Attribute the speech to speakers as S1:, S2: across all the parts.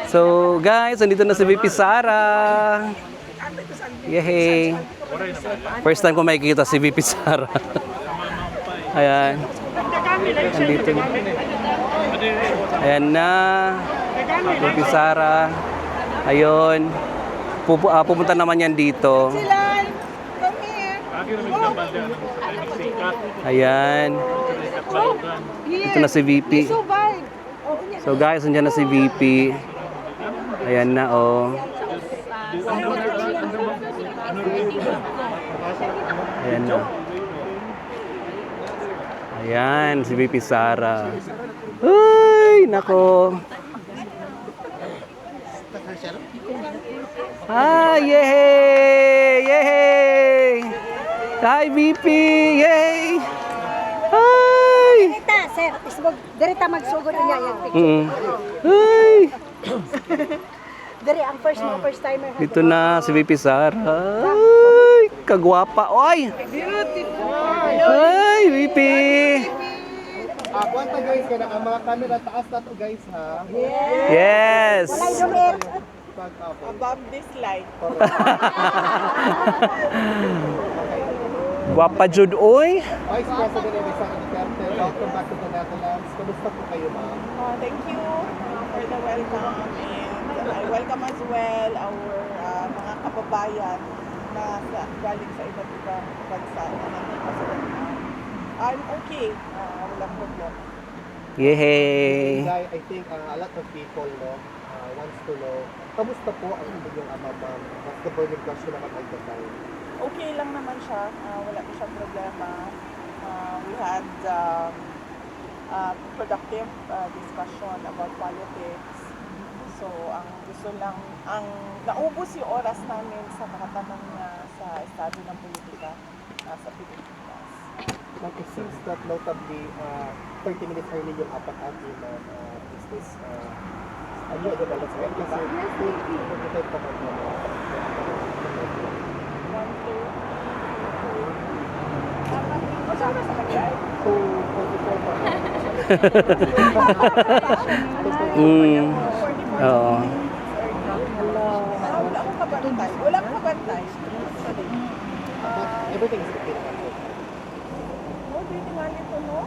S1: So guys, andito na si VP Sara. Yehey! First time ko makikita si VP Sara. Ayan. Andito na. Ayan na. VP Sara. Ayun. Pupunta naman yan dito. Ayan. Ito na si VP. So guys, nandiyan na si VP. Ayan na, oh. Ayan na. Ayan, si VP Sara. Uy, nako. Ah, yehey! Yehey! Hi, VP! Yehey! Hi!
S2: Direta, sir. Direta magsugod niya yung
S1: Mm. Hi!
S2: Dire ang first timer.
S1: Dito na si VP Sara. Ay, kagwapa. Oy!
S2: Beautiful.
S1: Ay, VP!
S3: Kwanta guys, kaya ang mga camera taas na to guys ha.
S1: Yes!
S2: Walay dumit.
S4: Above this light.
S1: Gwapa jud oy.
S3: Vice President Elisa Duterte, welcome back to the Netherlands. Kamusta po kayo ma'am?
S4: Thank you for the welcome, and I welcome as well our mga kababayan na galing sa iba't ibang bansa na nandito sa Netherlands. I'm okay. Walang problem.
S1: Yehey!
S3: Guy, I think a lot of people wants to know, kamusta po ang inyong ama ma'am? That's the burning question naman ay time.
S4: Okay lang naman siya. Wala po siyang problema. We had productive discussion about politics. So, ang gusto lang, naubos yung oras namin sa kakatanong niya sa estado ng politika sa Pilipinas.
S3: But it seems that notably 30 minutes early yung apat-ati na business. Ano yung development sa kasi pag-type pa man mo.
S4: 1, 2, 3, 4.
S1: Oo.
S4: Wala akong kabantay. Wala akong kabantay. Actually.
S3: Everything is okay naman po.
S4: No, hindi nga nito, no?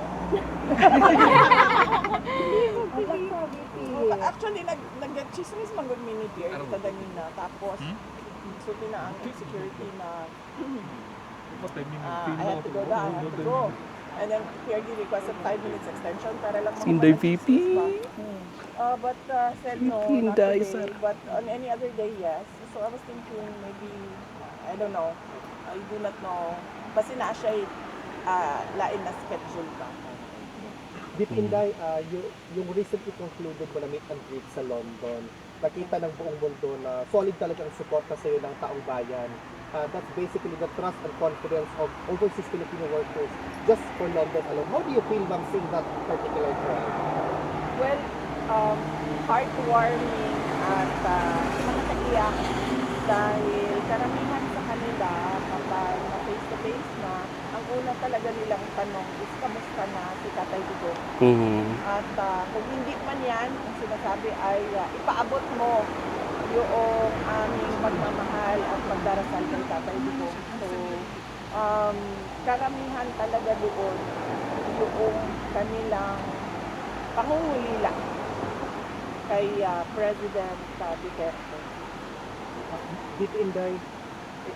S4: Actually, nag-chismis man good minute here. Ito ganina. Tapos, suti na ang security na I had to go down, I had to go. And then PRD requested 5 minutes extension para lang
S1: Sinday VP.
S4: But said no, not
S1: Hinday,
S4: today.
S1: sir.
S4: But on any other day, yes. So I was thinking maybe, I don't know. I do not know. Kasi na siya lain na schedule pa.
S3: Deep Inday, yung recently concluded mo na meet and greet sa London, nakita ng buong mundo na solid talagang suporta sa iyo ng taong bayan. That's basically the trust and confidence of overseas Filipino workers just for London alone. How do you feel ma'am seeing that particular trend?
S4: Well, heartwarming at nakakaiyak dahil karamihan sa kanila kapag face-to-face na, ang una talaga nilang tanong is kamusta na si Tatay Digong. At kung hindi man yan, ang sinasabi ay ipaabot mo yung aming pagmamahal at pagdarasal kay Tatay Digong. So, karamihan talaga doon yung kanilang pangungulila kay President Duterte.
S3: Deep Inday,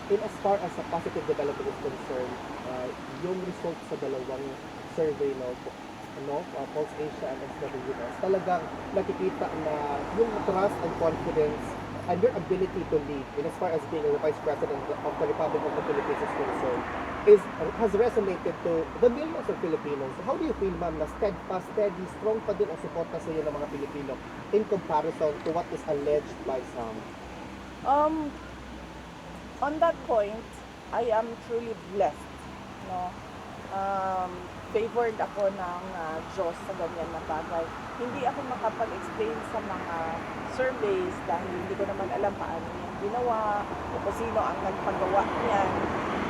S3: in as far as a positive development is concerned, yung results sa dalawang survey Pulse Asia and SWS, talagang nakikita na yung trust and confidence and your ability to lead, in as far as being the Vice President of the Republic of the Philippines is concerned, has resonated to the millions of Filipinos. So how do you feel, ma'am, na steadfast, steady, strong pa din ang suporta sa iyo ng mga Pilipino in comparison to what is alleged by some?
S4: On that point, I am truly blessed. No? Favored ako ng Diyos sa ganyan na bagay. Hindi ako makapag-explain sa mga surveys dahil hindi ko naman alam paano yung ginawa o sino ang nagpagawa niyan.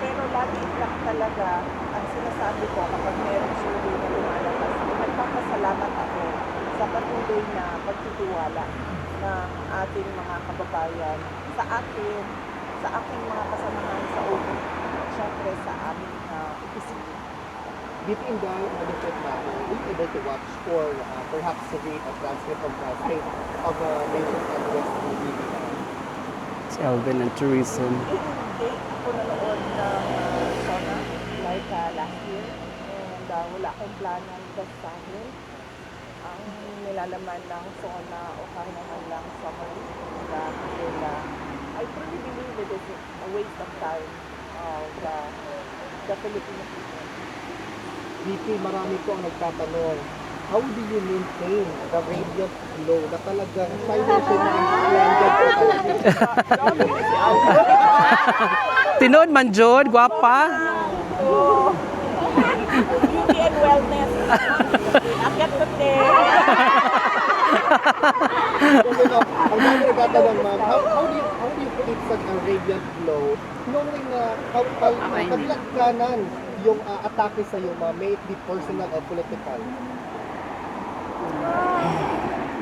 S4: Pero lagi lang talaga ang sinasabi ko kapag mayroong survey na lumalabas, nagpapasalamat ako sa patuloy na pagtitiwala ng ating mga kababayan sa akin, sa aking mga kasamahan sa OPP, at syempre sa aming opisina.
S3: VP Inday, Madam Matter, will you able to watch or perhaps read a transcript of the State of the Nation Address to the BB?
S1: Si Alvin and Tourism.
S4: Hindi ako nanood ng SONA like last year, and wala akong planong basahin ang nilalaman ng SONA o kahit naman lang summary dahil I truly believe it is a waste of time of the Filipino people.
S3: VP, marami po ang nagtatanong, how do you maintain the radiant glow na talagang shiny
S1: Tinood man jud, gwapa.
S4: Beauty and wellness. Akit ko
S3: Ang dami nagtatanong, ma'am, how do you keep such a radiant glow knowing na kabilang kanan yung atake sa iyo, ma'am, may it be personal or political?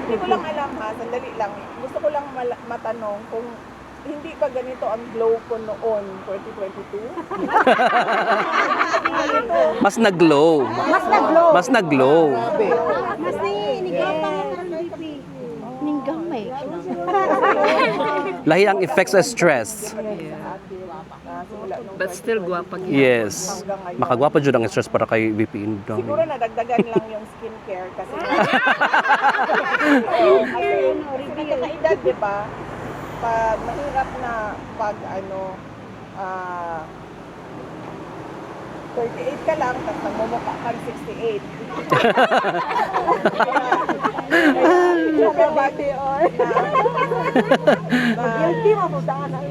S4: Hindi ko lang alam ha, sandali lang. Gusto ko lang matanong kung hindi ba ganito ang glow ko noon, 2022?
S1: Mas nag-glow.
S2: Mas nag-glow.
S1: Mas nag-glow.
S3: Grabe.
S2: Mas nigapang MVP. Ninggamay.
S1: Lahi ang effects sa stress.
S4: But still guwapa.
S1: Yes. Makagwapa jud ang stress para kay VP Indang.
S4: Siguro nadagdagan lang yung skincare kasi nagkakaedad, di ba? Pag mahirap na pag 38 ka lang, tapos nagmumukha kang 68. Sugar body or guilty mo sa anak.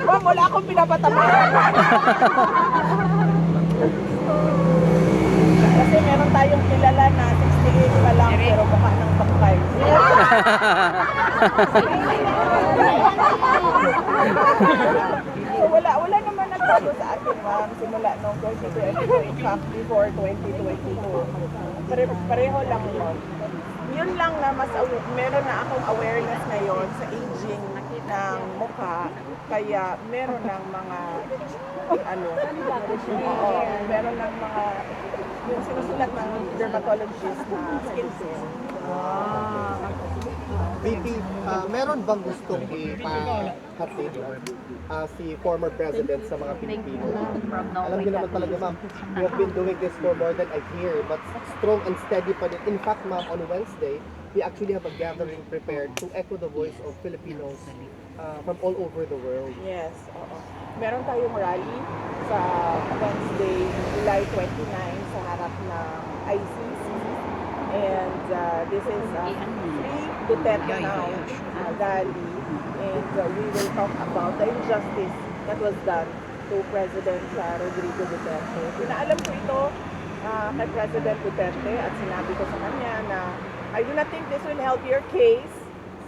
S4: Ma'am, wala akong pinapatama. Kasi meron tayong kilala na 68 pa lang pero mukha ng bangkay. So wala naman nagbago sa akin, ma'am, simula noong 2022, in fact before 2022. Pareho lang yun. Yun lang na meron na akong awareness ngayon sa aging ng mukha, kaya meron ng mga meron ng mga yung sinusulat ng dermatologist na skincare.
S3: VP, meron bang gustong ipahatid si former president sa mga Pilipino? Alam niyo naman talaga, ma'am, we have been doing this for more than a year, but strong and steady pa din. In fact, ma'am, on Wednesday, we actually have a gathering prepared to echo the voice of Filipinos from all over the world.
S4: Yes, oo. Meron tayong rally sa Wednesday, July 29 sa harap ng ICC. And this is Free Duterte Now rally. And we will talk about the injustice that was done to President Rodrigo Duterte. Pinaalam ko ito kay President Duterte at sinabi ko sa kanya na I do not think this will help your case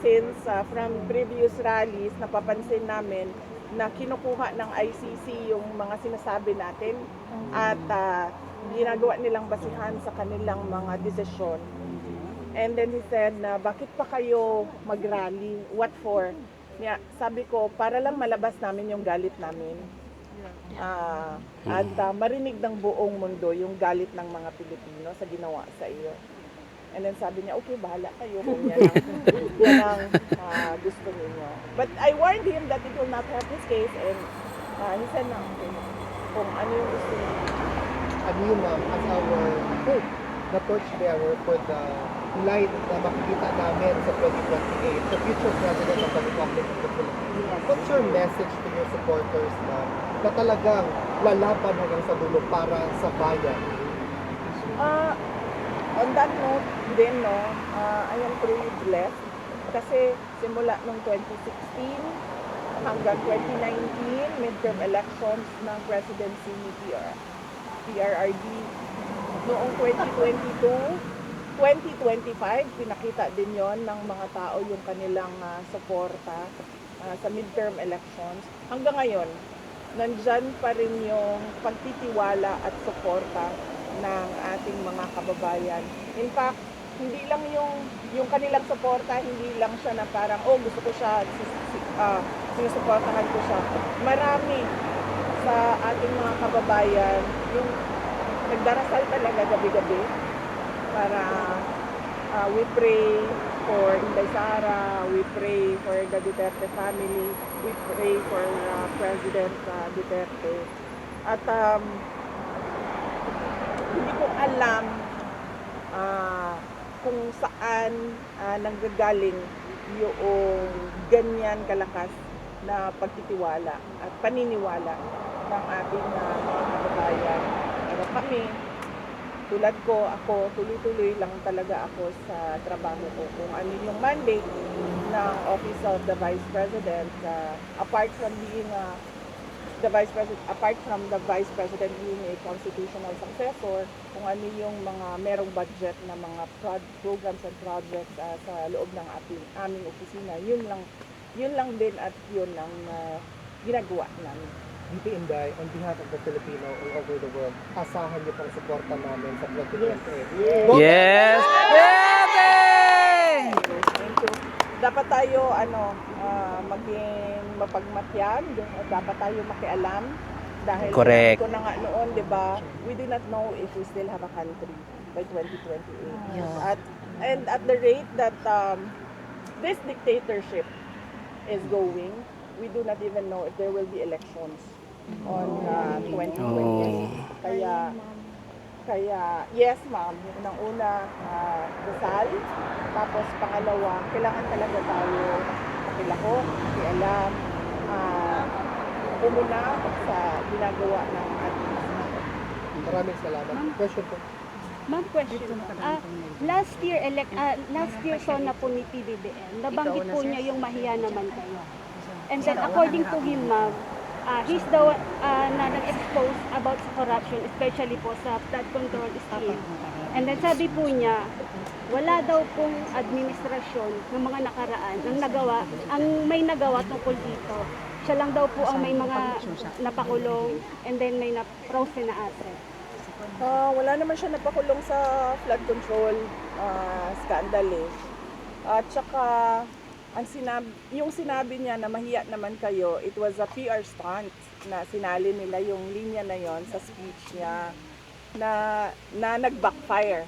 S4: since from previous rallies napapansin namin na kinukuha ng ICC yung mga sinasabi natin at ginagawa nilang basihan sa kanilang mga desisyon. And then he said na bakit pa kayo mag-rally? What for? Sabi ko, para lang malabas namin yung galit namin. At marinig ng buong mundo yung galit ng mga Pilipino sa ginawa sa iyo. And then sabi niya, okay, bahala kayo kung yan ang gusto niyo. But I warned him that it will not help his case and he said na, okay, kung ano yung gusto niyo.
S3: Ano yun, ma'am, as our hope, the torchbearer for the light na makikita namin sa 2028, the future president of the Republic of the Philippines. What's your message to your supporters, ma'am, na talagang lalaban hanggang sa dulo para sa bayan?
S4: On that note, din, I am truly blessed kasi simula nung 2016 hanggang 2019, midterm elections ng presidency ni PRRD. Noong 2022, 2025, pinakita din yon ng mga tao yung kanilang suporta sa midterm elections. Hanggang ngayon, nandyan pa rin yung pagtitiwala at suporta ng ating mga kababayan. In fact, hindi lang yung kanilang suporta, hindi lang siya na parang, oh, gusto ko siya, sinusuportahan ko siya. Marami sa ating mga kababayan, yung nagdarasal talaga gabi-gabi para we pray for Inday Sara, we pray for the Duterte family, we pray for President Duterte. At hindi ko alam kung saan nanggagaling yung ganyan kalakas na pagtitiwala at paniniwala ng ating mga kababayan. Pero kami, tulad ko, ako, tuloy-tuloy lang talaga ako sa trabaho ko. Kung ano yung mandate ng Office of the Vice President, apart from being the Vice President, apart from the Vice President being a constitutional successor, kung ano yung mga merong budget na mga programs and projects sa loob ng aming opisina, yun lang din at yun ang ginagawa namin.
S3: VP Inday, on behalf of the Filipino all over the world, asahan niyo pang suporta namin sa 2028.
S1: Yes!
S4: Thank you. Dapat tayo maging mapagmatyan, dapat tayo makialam dahil
S1: Correct.
S4: ko na nga noon, 'di ba? We do not know if we still have a country by 2028. And at the rate that this dictatorship is going, we do not even know if there will be elections on 2028.
S1: Oh.
S4: Kaya, yes ma'am, unang-una, dasal. Tapos pangalawa, kailangan talaga tayo makilahok, makialam, umuna sa ginagawa ng ating
S3: Maraming salamat. Question po.
S2: Ma'am, question. Last year SONA po ni PBBM, nabanggit po niya yung mahiya naman kayo. And then according to him, ma'am, he's the one na nag-expose about sa corruption, especially po sa flood control scheme. And then sabi po niya, wala daw pong administrasyon ng mga nakaraan ang may nagawa tungkol dito. Siya lang daw po ang may mga napakulong and then may na-frozen na asset.
S4: Wala naman siya napakulong sa flood control scandal eh. At saka yung sinabi niya na mahiya naman kayo, it was a PR stunt na sinali nila yung linya na yon sa speech niya na nag-backfire.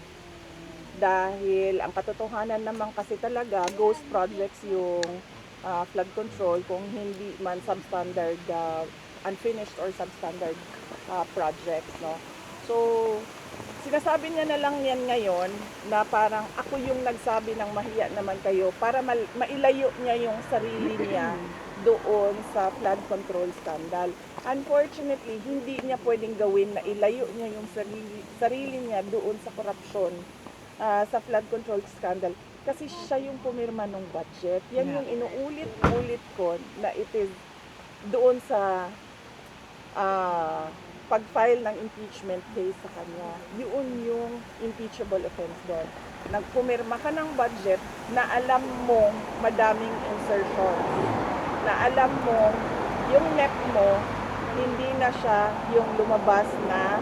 S4: Dahil ang katotohanan naman kasi talaga, ghost projects yung flood control kung hindi man substandard, unfinished or substandard projects, no? So, sinasabi niya na lang yan ngayon na parang ako yung nagsabi ng mahiya naman kayo para mailayo niya yung sarili niya doon sa flood control scandal. Unfortunately, hindi niya pwedeng gawin na ilayo niya yung sarili niya doon sa korupsyon sa flood control scandal kasi siya yung pumirma ng budget. Yan yung inuulit-ulit ko na it is doon sa pag-file ng impeachment case sa kanya. Yun yung impeachable offense doon. Nagpumirma ka ng budget na alam mo madaming insertion. Na alam mo yung NEP mo hindi na siya yung lumabas na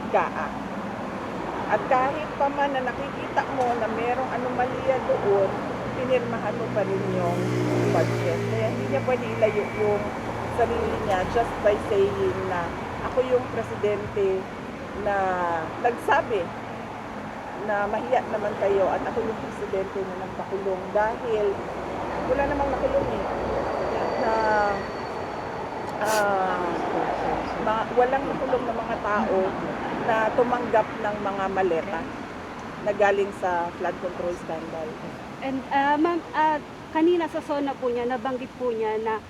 S4: GAA. At kahit pa man na nakikita mo na merong anomalya doon, pinirmahan mo pa rin yung budget. Kaya hindi niya pwede ilayo yung sarili niya just by saying na ako yung presidente na nagsabi na mahiya naman kayo at ako yung presidente na nagpakulong dahil wala namang nakulong eh. Walang nakulong na mga tao na tumanggap ng mga maleta na galing sa flood control scandal.
S2: And ma'am, kanina sa SONA po niya, nabanggit po niya na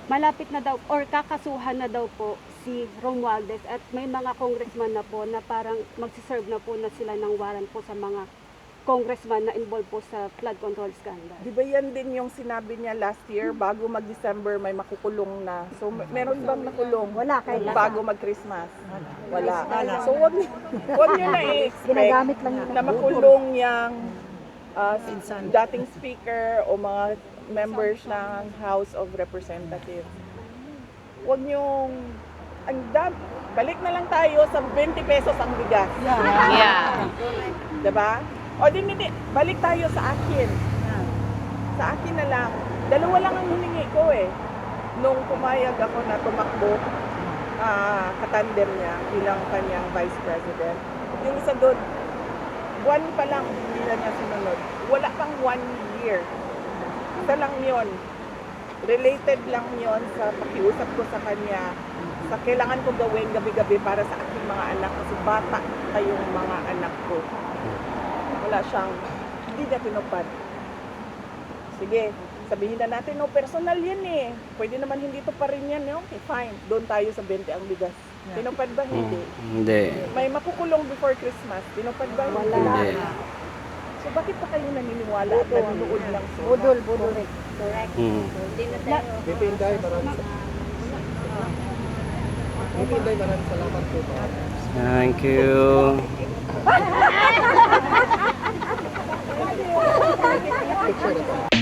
S2: malapit na daw or kakasuhan na daw po si Romualdez at may mga congressman na po na parang magsiserve na po na sila ng warrant po sa mga congressman na involved po sa flood control scandal.
S4: Di ba yan din yung sinabi niya last year, bago mag-December may makukulong na. So meron bang nakulong?
S2: Wala,
S4: Bago mag-Christmas? Wala. So wag niyo na i-expect na makulong yung dating speaker o mga members ng House of Representatives. Wag niyong balik na lang tayo sa 20 pesos ang bigas.
S5: Yeah.
S4: Diba? O di, hindi, balik tayo sa akin. Sa akin na lang. Dalawa lang ang hiningi ko eh. Nung pumayag ako na tumakbo, katandem niya bilang kanyang vice president. Yung isa doon, buwan pa lang, hindi na niya sinunod. Wala pang 1 year. Isa lang yon. Related lang yon sa pakiusap ko sa kanya sa kailangan ko gawin gabi-gabi para sa aking mga anak kasi bata kayong mga anak ko. Wala siyang, hindi niya tinupad. Sige, sabihin na natin, no, personal yan eh. Pwede naman hindi to pa rin yan. Okay, fine. Doon tayo sa 20 ang bigas. Tinupad ba? Hindi.
S1: Hindi.
S4: May makukulong before Christmas. Tinupad ba?
S1: Hindi.
S4: So bakit pa kayo naniniwala at nanonood lang?
S2: Budol. Correct.
S1: Mm.
S3: VP Inday, maraming VP Inday, maraming salamat po.
S1: Thank you.
S3: Picture na to.